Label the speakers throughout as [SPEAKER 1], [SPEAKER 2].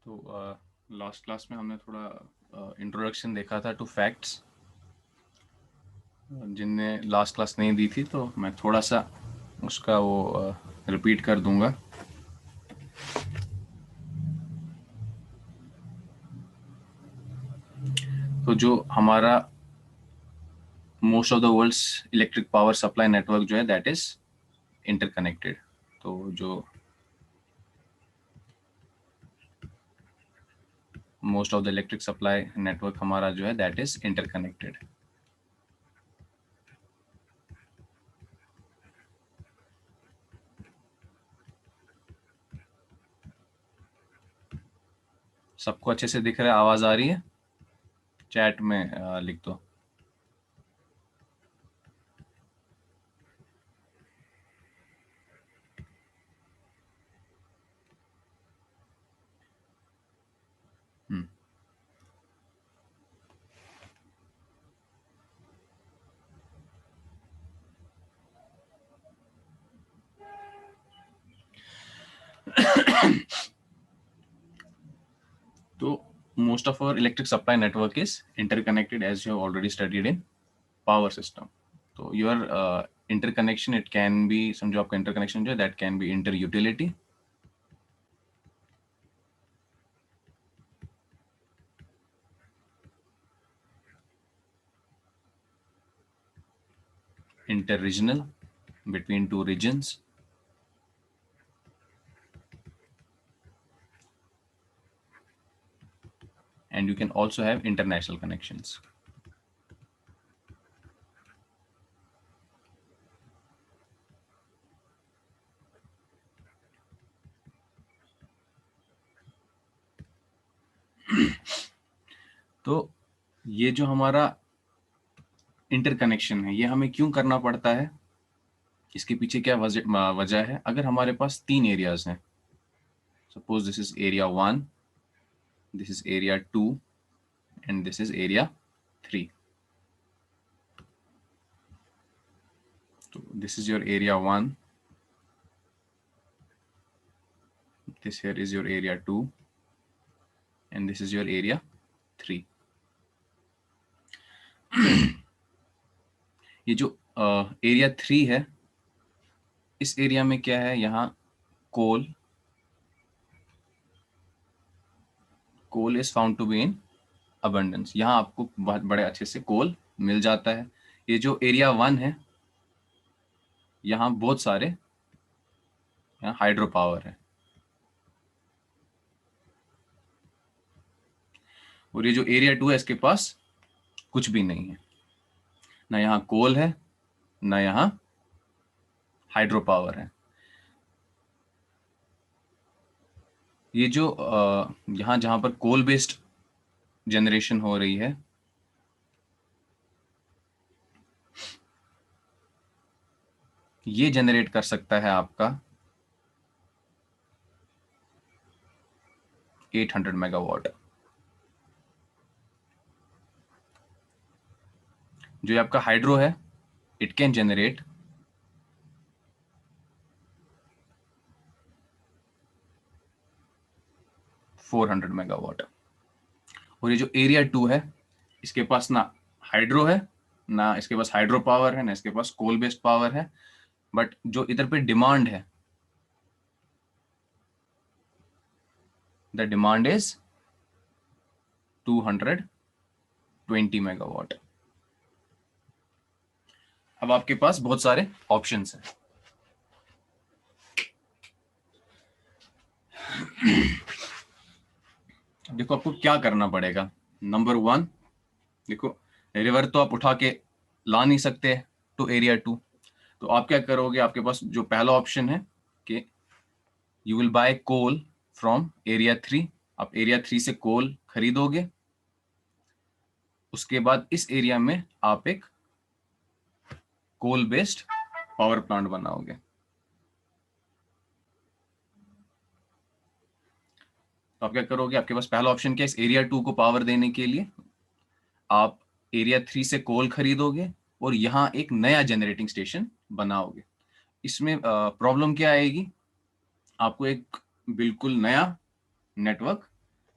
[SPEAKER 1] तो last class में हमने थोड़ा इंट्रोडक्शन देखा था टू फैक्ट्स। जिनने लास्ट क्लास नहीं दी थी तो मैं थोड़ा सा उसका वो रिपीट कर दूंगा। तो जो हमारा most of the world's electric power supply network जो है दैट इज इंटरकनेक्टेड। तो जो most of the electric supply network हमारा जो है दैट इज इंटरकनेक्टेड। सबको अच्छे से दिख रहा है? आवाज आ रही है? चैट में लिख दो। तो most of our electric supply network is interconnected, as you have already studied in power system. तो your interconnection, it can be, समझो आपका interconnection जो है that can be inter utility, inter regional between two regions, and you can also have international connections. तो ये जो हमारा interconnection है ये हमें क्यों करना पड़ता है, इसके पीछे क्या वजह है? अगर हमारे पास 3 एरियाज हैं, suppose this is area 1, this is area 2 and this is area 3. So this is your area 1, this here is your area 2, and this is your area 3. ये जो एरिया 3 है, इस एरिया में क्या है? यहाँ coal is found to be in abundance. यहाँ आपको बहुत बड़े अच्छे से कोल मिल जाता है। ये जो एरिया 1 है, यहाँ बहुत सारे यहाँ हाइड्रो पावर है, और ये जो एरिया 2 है इसके पास कुछ भी नहीं है, ना यहाँ कोल है ना यहाँ हाइड्रो पावर है। ये जो यहाँ जहाँ पर कोल बेस्ड जनरेशन हो रही है, ये जनरेट कर सकता है आपका 800 मेगावाट। जो आपका हाइड्रो है, इट कैन जनरेट 400 मेगावाट। और ये जो एरिया 2 है, इसके पास ना हाइड्रो है, ना इसके पास हाइड्रो पावर है, ना इसके पास कोल बेस्ड पावर है, बट जो इधर पे डिमांड है, द डिमांड इज 220 मेगावाट। अब आपके पास बहुत सारे ऑप्शंस हैं। देखो आपको क्या करना पड़ेगा। नंबर 1, देखो रिवर तो आप उठा के ला नहीं सकते टू एरिया 2, तो आप क्या करोगे? आपके पास जो पहला ऑप्शन है कि you will buy coal from area 3। आप एरिया 3 से कोल खरीदोगे, उसके बाद इस एरिया में आप एक कोल बेस्ड पावर प्लांट बनाओगे। तो आप क्या करोगे? आपके पास पहला ऑप्शन क्या है? इस एरिया 2 को पावर देने के लिए आप एरिया 3 से कोल खरीदोगे और यहाँ एक नया जनरेटिंग स्टेशन बनाओगे। इसमें प्रॉब्लम क्या आएगी? आपको एक बिल्कुल नया नेटवर्क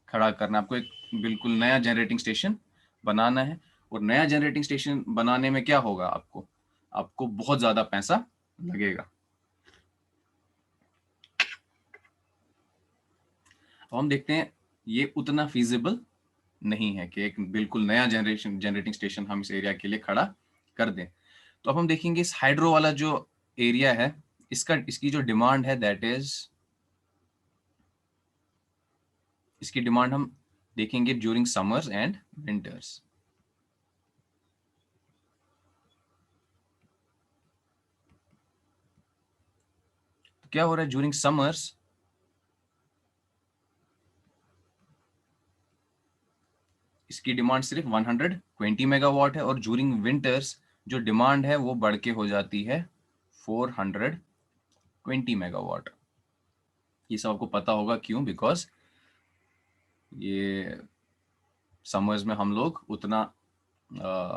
[SPEAKER 1] खड़ा करना है, आपको एक बिल्कुल नया जनरेटिंग स्टेशन बनाना है। और नया जनरेटिंग स्टेशन बनाने में क्या होगा, आपको आपको बहुत ज्यादा पैसा लगेगा। अब हम देखते हैं ये उतना फीजिबल नहीं है कि एक बिल्कुल नया जनरेटिंग स्टेशन हम इस एरिया के लिए खड़ा कर दें। तो अब हम देखेंगे इस हाइड्रो वाला जो एरिया है, इसकी जो डिमांड है दैट इज, इसकी डिमांड हम देखेंगे ड्यूरिंग समर्स एंड विंटर्स। तो क्या हो रहा है ड्यूरिंग समर्स, इसकी डिमांड सिर्फ 120 मेगावाट है, और ड्यूरिंग विंटर्स जो डिमांड है वो बढ़ के हो जाती है 420 मेगावाट। ये सब आपको पता होगा क्यों, बिकॉज ये समर्स में हम लोग उतना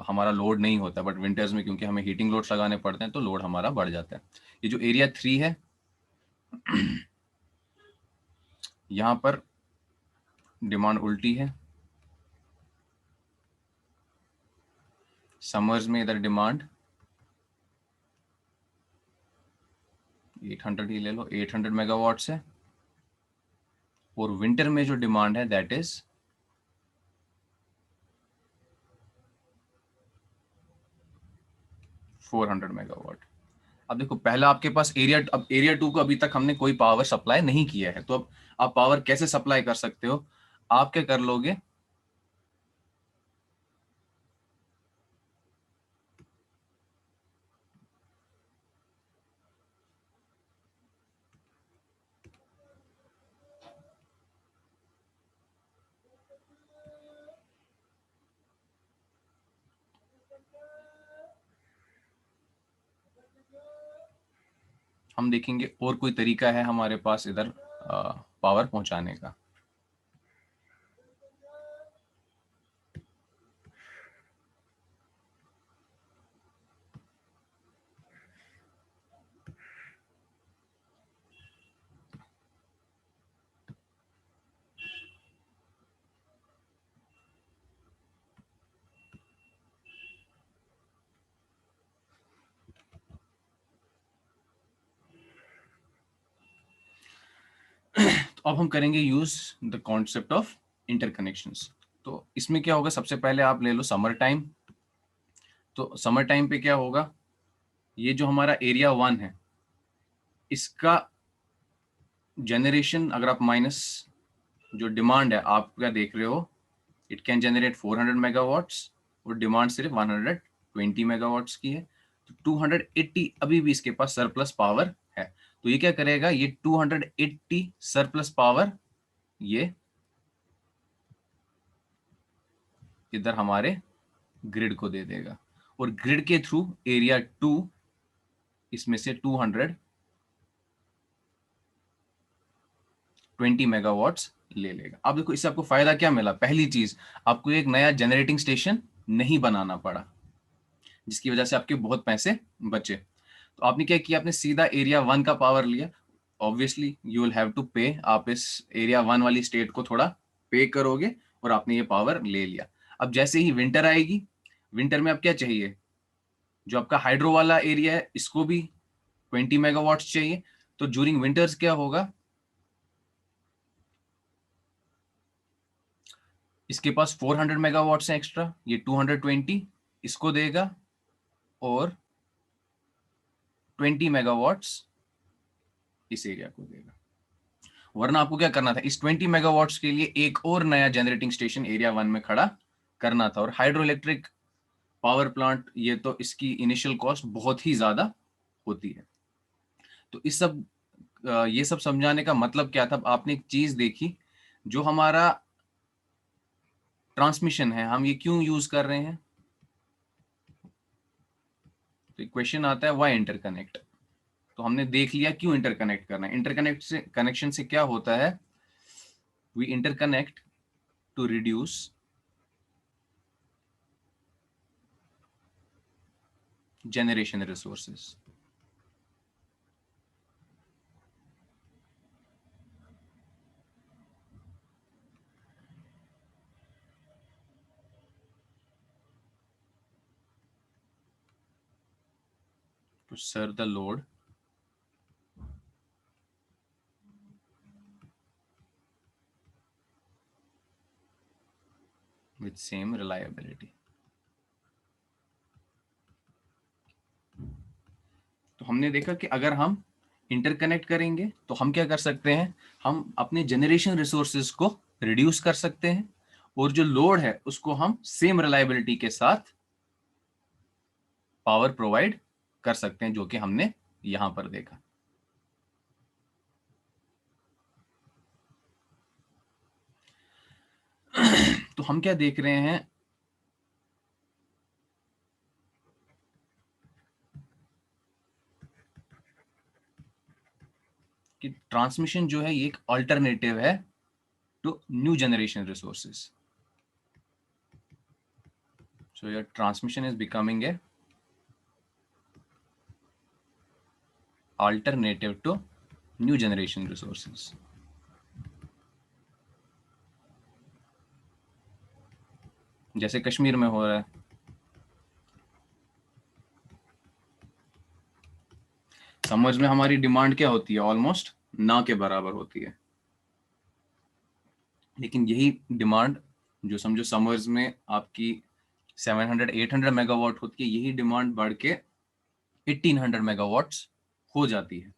[SPEAKER 1] हमारा लोड नहीं होता, बट विंटर्स में क्योंकि हमें हीटिंग लोड्स लगाने पड़ते हैं तो लोड हमारा बढ़ जाता है। ये जो एरिया 3 है यहाँ पर डिमांड उल्टी है। समर्स में इधर डिमांड 800 ही ले लो, 800 मेगावाट्स है, और विंटर में जो डिमांड है दैट इज 400 मेगावाट। अब देखो पहला आपके पास अब एरिया 2 को अभी तक हमने कोई पावर सप्लाई नहीं किया है, तो अब आप पावर कैसे सप्लाई कर सकते हो, आप क्या कर लोगे, हम देखेंगे और कोई तरीका है हमारे पास इधर पावर पहुंचाने का। तो अब हम करेंगे use the concept of interconnections. तो इसमें क्या होगा, सबसे पहले आप ले लो समर टाइम। तो समर टाइम पे क्या होगा, ये जो हमारा एरिया 1 है इसका जनरेशन, अगर आप माइनस जो डिमांड है आप क्या देख रहे हो, इट कैन जनरेट 400 मेगावाट्स, और डिमांड सिर्फ 120 मेगावाट्स की है। तो 280 अभी भी इसके पास सरप्लस पावर है। तो ये क्या करेगा, ये 280 सरप्लस पावर ये इधर हमारे ग्रिड को दे देगा, और ग्रिड के थ्रू एरिया 2 इसमें से 220 मेगावाट्स ले लेगा। अब देखो इससे आपको फायदा क्या मिला, पहली चीज आपको एक नया जनरेटिंग स्टेशन नहीं बनाना पड़ा, जिसकी वजह से आपके बहुत पैसे बचे। तो आपने क्या किया, आपने सीधा एरिया 1 का पावर लिया। Obviously you will have to pay, आप इस एरिया 1 वाली स्टेट को थोड़ा पे करोगे, और आपने ये पावर ले लिया। अब जैसे ही विंटर आएगी, विंटर में अब क्या चाहिए, जो आपका हाइड्रो वाला एरिया है इसको भी 20 मेगावाट्स चाहिए। तो ड्यूरिंग विंटर्स क्या होगा, इसके पास 400 मेगावाट्स है एक्स्ट्रा, ये 220 इसको देगा, और 20 मेगावाट्स इस एरिया को देगा। वरना आपको क्या करना था, इस 20 मेगावाट्स के लिए एक और नया जनरेटिंग स्टेशन एरिया 1 में खड़ा करना था। और हाइड्रो इलेक्ट्रिक पावर प्लांट, ये तो इसकी इनिशियल कॉस्ट बहुत ही ज्यादा होती है। तो ये सब समझाने का मतलब क्या था, आपने एक चीज देखी, जो हमारा ट्रांसमिशन है हम ये क्यों यूज कर रहे हैं। तो क्वेश्चन आता है व्हाई इंटरकनेक्ट। तो हमने देख लिया क्यों इंटरकनेक्ट करना है। इंटरकनेक्ट से, कनेक्शन से क्या होता है, we interconnect to reduce generation resources। serve the load with same reliability. तो हमने देखा कि अगर हम इंटरकनेक्ट करेंगे तो हम क्या कर सकते हैं, हम अपने जनरेशन रिसोर्सेज को रिड्यूस कर सकते हैं और जो लोड है उसको हम सेम रिलायबिलिटी के साथ पावर प्रोवाइड कर सकते हैं, जो कि हमने यहां पर देखा। तो हम क्या देख रहे हैं कि ट्रांसमिशन जो है ये एक अल्टरनेटिव है to new generation resources. So your transmission is becoming a alternative to new generation resources. जैसे कश्मीर में हो रहा है। समर्स में हमारी डिमांड क्या होती है, ऑलमोस्ट ना के बराबर होती है, लेकिन यही डिमांड जो समझो समर्स में आपकी 700-800 मेगावाट होती है, यही डिमांड बढ़ के 1800 मेगावाट्स हो जाती है।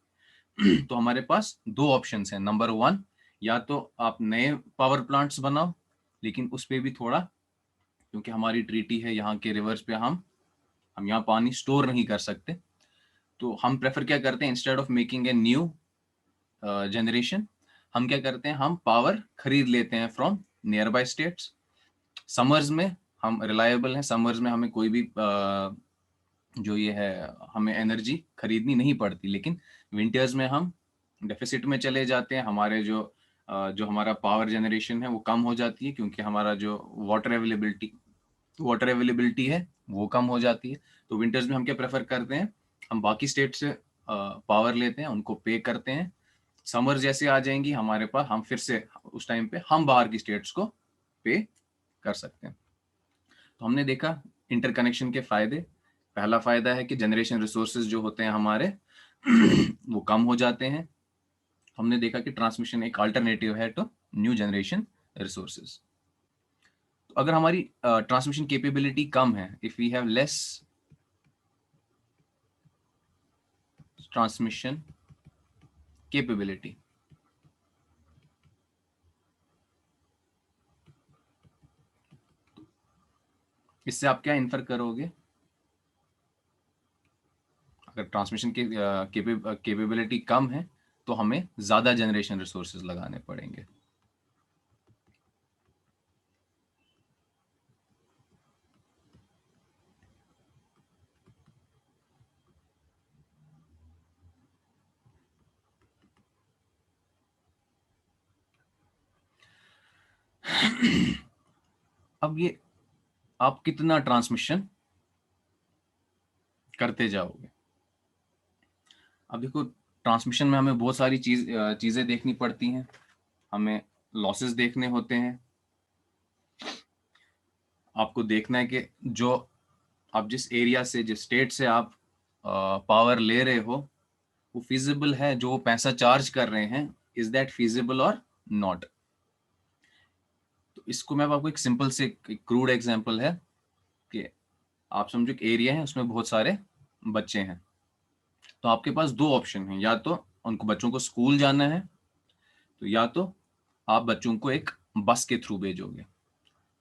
[SPEAKER 1] तो हमारे पास दो ऑप्शंस हैं। नंबर 1, या तो आप नए पावर प्लांट्स बनाओ, लेकिन उस पर भी थोड़ा, क्योंकि हमारी ट्रीटी है यहाँ के रिवर्स पे, हम यहाँ पानी स्टोर नहीं कर सकते, तो हम प्रेफर क्या करते हैं, instead of making a new generation, हम क्या करते हैं, हम पावर खरीद लेते हैं from near by states. Summers में हम रिलायबल हैं, समर्स में हमें कोई भी जो ये है हमें एनर्जी खरीदनी नहीं पड़ती, लेकिन विंटर्स में हम डेफिसिट में चले जाते हैं, हमारे जो हमारा पावर जनरेशन है वो कम हो जाती है, क्योंकि हमारा जो वाटर अवेलेबिलिटी है वो कम हो जाती है। तो विंटर्स में हम क्या प्रेफर करते हैं, हम बाकी स्टेट से पावर लेते हैं, उनको पे करते हैं। समर जैसे आ जाएंगी हमारे पास, हम फिर से उस टाइम पे हम बाहर की स्टेट्स को पे कर सकते हैं। तो हमने देखा इंटरकनेक्शन के फायदे। पहला फायदा है कि जनरेशन रिसोर्सेज जो होते हैं हमारे वो कम हो जाते हैं। हमने देखा कि ट्रांसमिशन एक अल्टरनेटिव है टू न्यू जनरेशन रिसोर्सेज। तो अगर हमारी ट्रांसमिशन कैपेबिलिटी कम है, if we have less transmission capability, इससे आप क्या इन्फर करोगे, अगर ट्रांसमिशन की कैपेबिलिटी कम है तो हमें ज्यादा जनरेशन रिसोर्सेज लगाने पड़ेंगे। अब ये आप कितना ट्रांसमिशन करते जाओगे। अब देखो, ट्रांसमिशन में हमें बहुत सारी चीजें देखनी पड़ती हैं, हमें लॉसेस देखने होते हैं। आपको देखना है कि जो आप जिस एरिया से, जिस स्टेट से आप पावर ले रहे हो, वो फिजिबल है, जो पैसा चार्ज कर रहे हैं, इज दैट फिजिबल और नॉट। तो इसको मैं आपको एक सिंपल से क्रूड एग्जांपल है कि आप समझो एक एरिया है, उसमें बहुत सारे बच्चे हैं, तो आपके पास दो ऑप्शन हैं, या तो उनको बच्चों को स्कूल जाना है, तो या तो आप बच्चों को एक बस के थ्रू भेजोगे।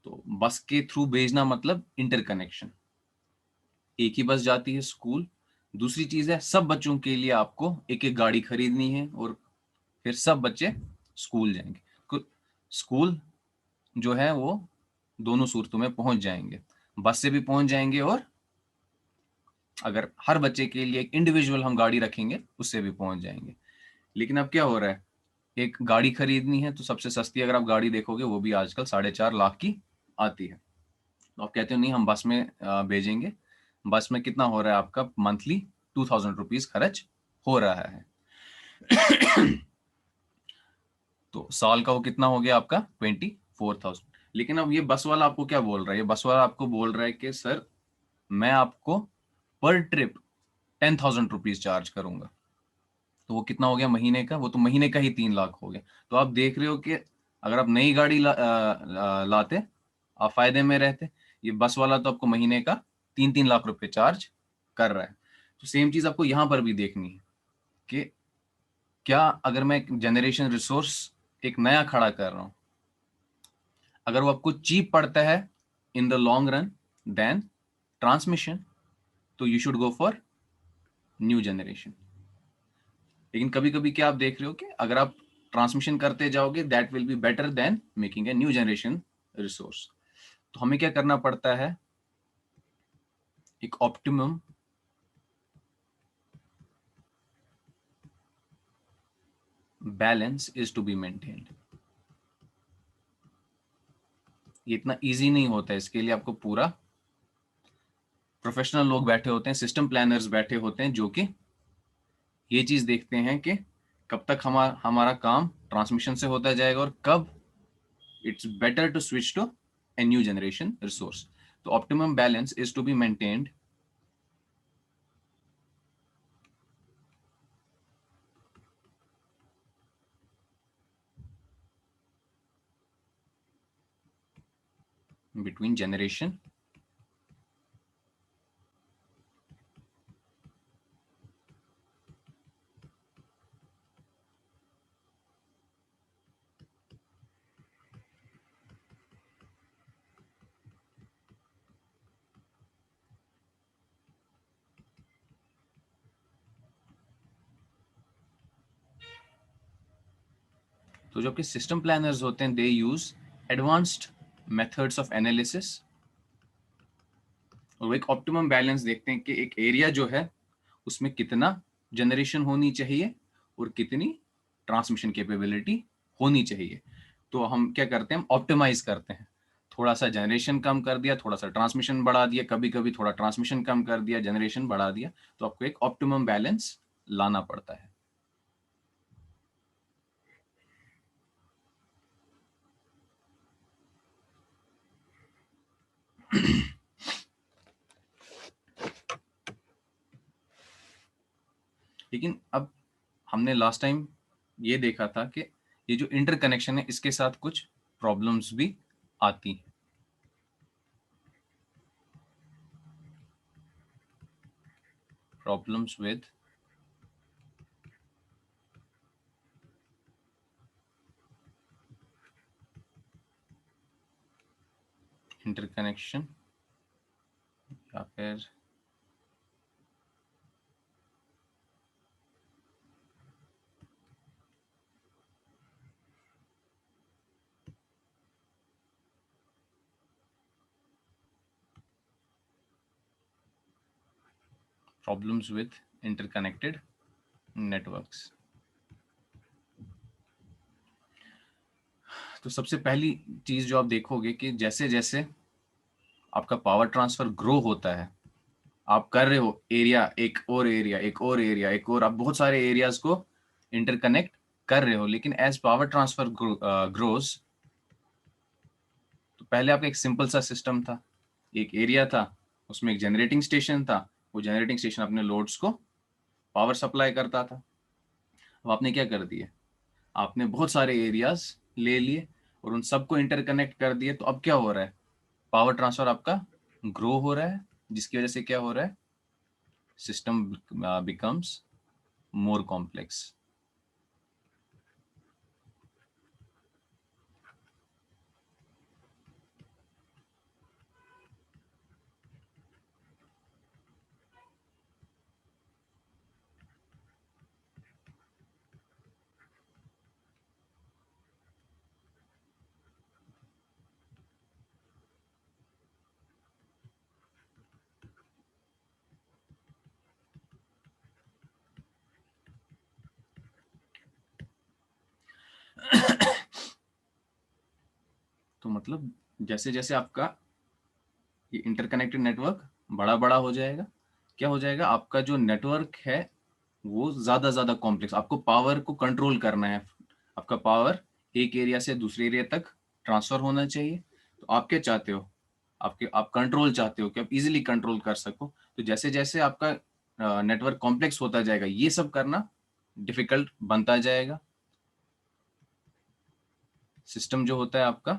[SPEAKER 1] तो बस के थ्रू भेजना मतलब इंटरकनेक्शन, एक ही बस जाती है स्कूल। दूसरी चीज है, सब बच्चों के लिए आपको एक एक गाड़ी खरीदनी है और फिर सब बच्चे स्कूल जाएंगे। स्कूल जो है वो दोनों सूरतों में पहुंच जाएंगे, बस से भी पहुंच जाएंगे, और अगर हर बच्चे के लिए एक इंडिविजुअल हम गाड़ी रखेंगे उससे भी पहुंच जाएंगे। लेकिन अब क्या हो रहा है, एक गाड़ी खरीदनी है तो सबसे सस्ती अगर आप गाड़ी देखोगे वो भी आजकल 4.5 लाख की आती है। तो आप कहते हो नहीं हम बस में भेजेंगे। बस में कितना हो रहा है आपका मंथली, 2000 रुपीज खर्च हो रहा है। तो साल का वो कितना हो गया आपका 24,000। लेकिन अब ये बस वाला आपको क्या बोल रहा है, ये बस वाला आपको बोल रहा है कि सर मैं आपको पर ट्रिप ₹10,000 चार्ज करूंगा, तो वो कितना हो गया महीने का? वो तो महीने का ही 3 लाख हो गया। तो आप देख रहे हो कि अगर आप नई गाड़ी लाते, आप फायदे में रहते। ये बस वाला तो आपको महीने का 3-3 लाख रुपए चार्ज कर रहा है। तो सेम चीज आपको यहां पर भी देखनी है कि क्या अगर मैं जनरेशन रिसोर्स एक नया खड़ा कर रहा हूं, अगर वो आपको चीप पड़ता है in the long run then transmission, तो you should go for new generation. लेकिन कभी कभी क्या आप देख रहे हो कि अगर आप ट्रांसमिशन करते जाओगे that will be better than making a new generation resource. तो हमें क्या करना पड़ता है, एक optimum balance is to be maintained. ये इतना इजी नहीं होता है, इसके लिए आपको पूरा प्रोफेशनल लोग बैठे होते हैं, सिस्टम प्लानर्स बैठे होते हैं, जो कि ये चीज देखते हैं कि कब तक हमारा काम ट्रांसमिशन से होता जाएगा और कब it's better to switch to a new generation resource. The optimum balance is to be maintained between generation तो जो आपके सिस्टम प्लानर्स होते हैं they use advanced methods of analysis, और वो एक ऑप्टिमम बैलेंस देखते हैं कि एक एरिया जो है उसमें कितना जनरेशन होनी चाहिए और कितनी ट्रांसमिशन कैपेबिलिटी होनी चाहिए। तो हम क्या करते हैं, हम ऑप्टिमाइज करते हैं, थोड़ा सा जनरेशन कम कर दिया, थोड़ा सा ट्रांसमिशन बढ़ा दिया, कभी कभी थोड़ा ट्रांसमिशन कम कर दिया, जनरेशन बढ़ा दिया। तो आपको एक ऑप्टिमम बैलेंस लाना पड़ता है। लेकिन अब हमने लास्ट टाइम ये देखा था कि ये जो इंटरकनेक्शन है इसके साथ कुछ प्रॉब्लम्स भी आती हैं। प्रॉब्लम्स विद इंटरकनेक्शन या फिर प्रॉब्लम्स विद इंटरकनेक्टेड नेटवर्क्स। तो सबसे पहली चीज जो आप देखोगे कि जैसे जैसे आपका पावर ट्रांसफर ग्रो होता है, आप कर रहे हो एरिया, एक और एरिया, एक और एरिया, एक और, आप बहुत सारे एरियाज को इंटरकनेक्ट कर रहे हो, लेकिन एज पावर ट्रांसफर ग्रोज, तो पहले आपका एक सिंपल सा सिस्टम था, एक एरिया था, उसमें एक जनरेटिंग स्टेशन था, वो जनरेटिंग स्टेशन अपने लोड्स को पावर सप्लाई करता था। अब आपने क्या कर दिया, आपने बहुत सारे एरियाज ले लिए और उन सबको इंटरकनेक्ट कर दिए। तो अब क्या हो रहा है, पावर ट्रांसफर आपका ग्रो हो रहा है, जिसकी वजह से क्या हो रहा है, सिस्टम बिकम्स मोर कॉम्प्लेक्स। तो मतलब जैसे जैसे आपका ये इंटरकनेक्टेड नेटवर्क बड़ा बड़ा हो जाएगा, क्या हो जाएगा, आपका जो नेटवर्क है वो ज्यादा ज्यादा कॉम्प्लेक्स, आपको पावर को कंट्रोल करना है, आपका पावर एक एरिया से दूसरे एरिया तक ट्रांसफर होना चाहिए। तो आप क्या चाहते हो, आप कंट्रोल चाहते हो कि आप इजीली कंट्रोल कर सको। तो जैसे जैसे आपका नेटवर्क कॉम्प्लेक्स होता जाएगा, ये सब करना डिफिकल्ट बनता जाएगा। सिस्टम जो होता है आपका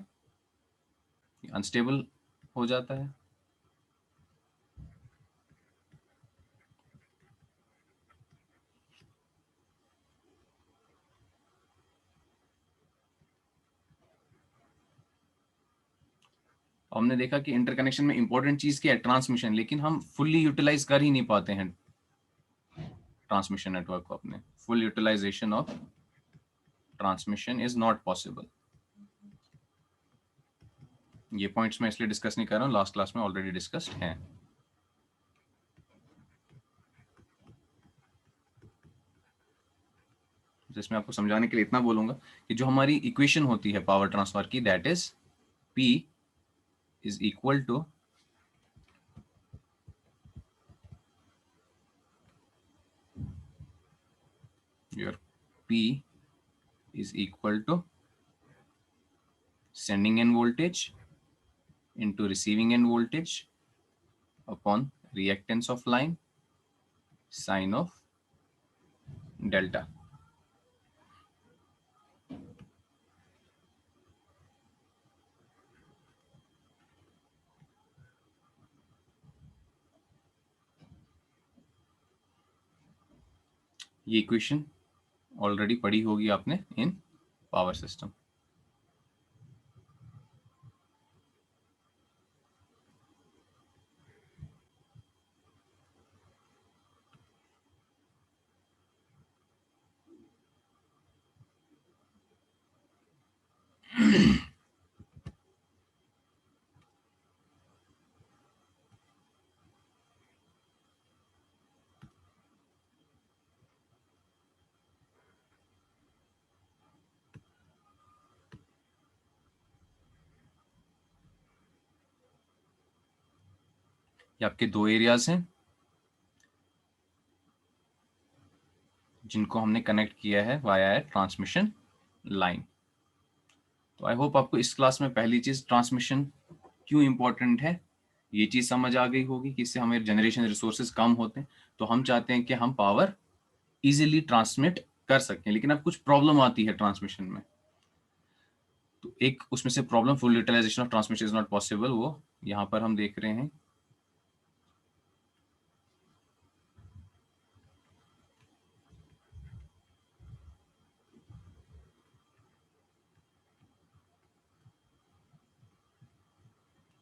[SPEAKER 1] अनस्टेबल हो जाता है। हमने देखा कि इंटरकनेक्शन में इंपॉर्टेंट चीज क्या है, ट्रांसमिशन, लेकिन हम फुल्ली यूटिलाइज कर ही नहीं पाते हैं ट्रांसमिशन नेटवर्क को। अपने full utilisation of transmission is not possible. ये पॉइंट्स मैं इसलिए डिस्कस नहीं कर रहा हूं, लास्ट क्लास में ऑलरेडी डिस्कस्ड हैं। जिसमें आपको समझाने के लिए इतना बोलूंगा कि जो हमारी इक्वेशन होती है पावर ट्रांसफर की, that is P is equal to your P is equal to sending end voltage into receiving end voltage upon reactance of line sine of delta। ये इक्वेशन ऑलरेडी पढ़ी होगी आपने इन पावर सिस्टम। ये आपके दो areas हैं जिनको हमने कनेक्ट किया है वाया ट्रांसमिशन लाइन। तो आई होप आपको इस क्लास में पहली चीज ट्रांसमिशन क्यों इंपॉर्टेंट है ये चीज समझ आ गई होगी कि इससे हमें जनरेशन रिसोर्सेज कम होते हैं, तो हम चाहते हैं कि हम पावर इजीली ट्रांसमिट कर सकें। लेकिन अब कुछ प्रॉब्लम आती है ट्रांसमिशन में, तो एक उसमें से problem full utilisation of transmission is not possible, वो यहां पर हम देख रहे हैं।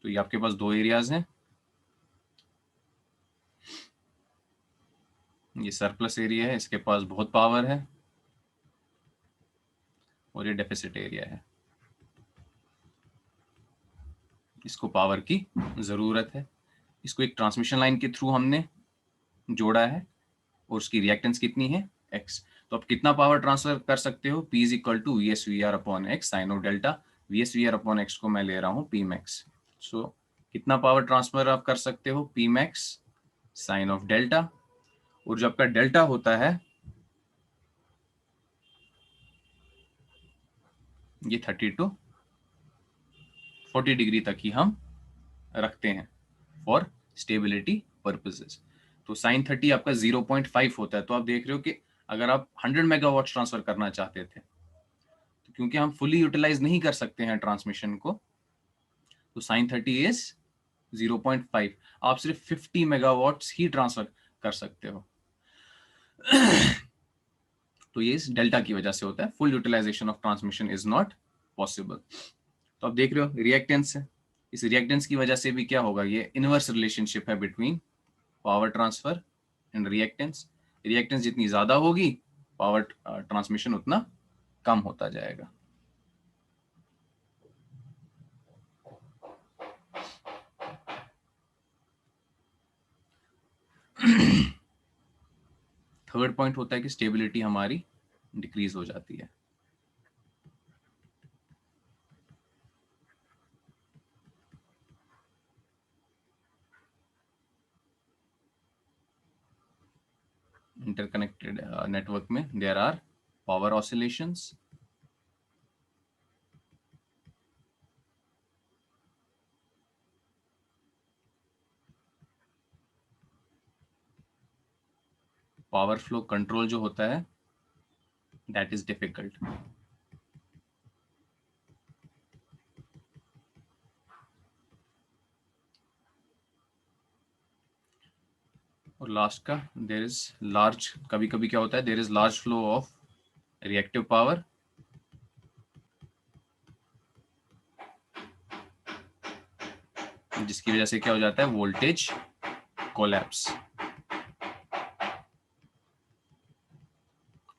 [SPEAKER 1] तो ये आपके पास दो एरियाज हैं, ये सरप्लस एरिया है, इसके पास बहुत पावर है, और ये डेफिसिट एरिया है, इसको पावर की जरूरत है। इसको एक ट्रांसमिशन लाइन के थ्रू हमने जोड़ा है, और उसकी रिएक्टेंस कितनी है, x। तो आप कितना पावर ट्रांसफर कर सकते हो, P is equal to V S V R upon X sine of delta. V S V R upon X को मैं ले रहा हूँ P मैक्स। सो कितना पावर ट्रांसफर आप कर सकते हो, P max sine of delta, और जो आपका डेल्टा होता है ये 30 to 40 डिग्री तक ही हम रखते हैं फॉर स्टेबिलिटी पर्पसेस। तो साइन 30 आपका 0.5 होता है। तो आप देख रहे हो कि अगर आप 100 मेगावाट ट्रांसफर करना चाहते थे, तो क्योंकि हम फुली यूटिलाइज नहीं कर सकते हैं ट्रांसमिशन को, तो साइन 30 इज 0.5, आप सिर्फ 50 मेगावाट्स ही ट्रांसफर कर सकते हो। तो ये इस डेल्टा की वजह से होता है, full utilisation of transmission is not possible. तो आप देख रहे हो रिएक्टेंस है, इस रिएक्टेंस की वजह से भी क्या होगा, ये इनवर्स रिलेशनशिप है between power transfer and reactance. Reactance जितनी ज्यादा होगी, पावर ट्रांसमिशन उतना कम होता जाएगा। थर्ड पॉइंट होता है कि स्टेबिलिटी हमारी डिक्रीज हो जाती है। इंटरकनेक्टेड नेटवर्क में there are power oscillations, power flow control जो होता है दैट इज डिफिकल्ट। और लास्ट का देर इज लार्ज, कभी कभी क्या होता है there is large flow of reactive power, जिसकी वजह से क्या हो जाता है वोल्टेज कोलैप्स।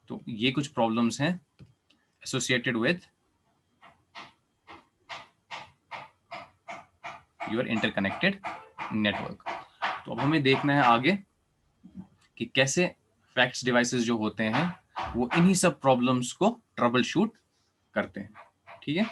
[SPEAKER 1] तो ये कुछ प्रॉब्लम्स हैं associated with your interconnected network. तो अब हमें देखना है आगे कि कैसे फैक्ट्स डिवाइसेस जो होते हैं वो इन्हीं सब प्रॉब्लम्स को ट्रबल शूट करते हैं। ठीक है।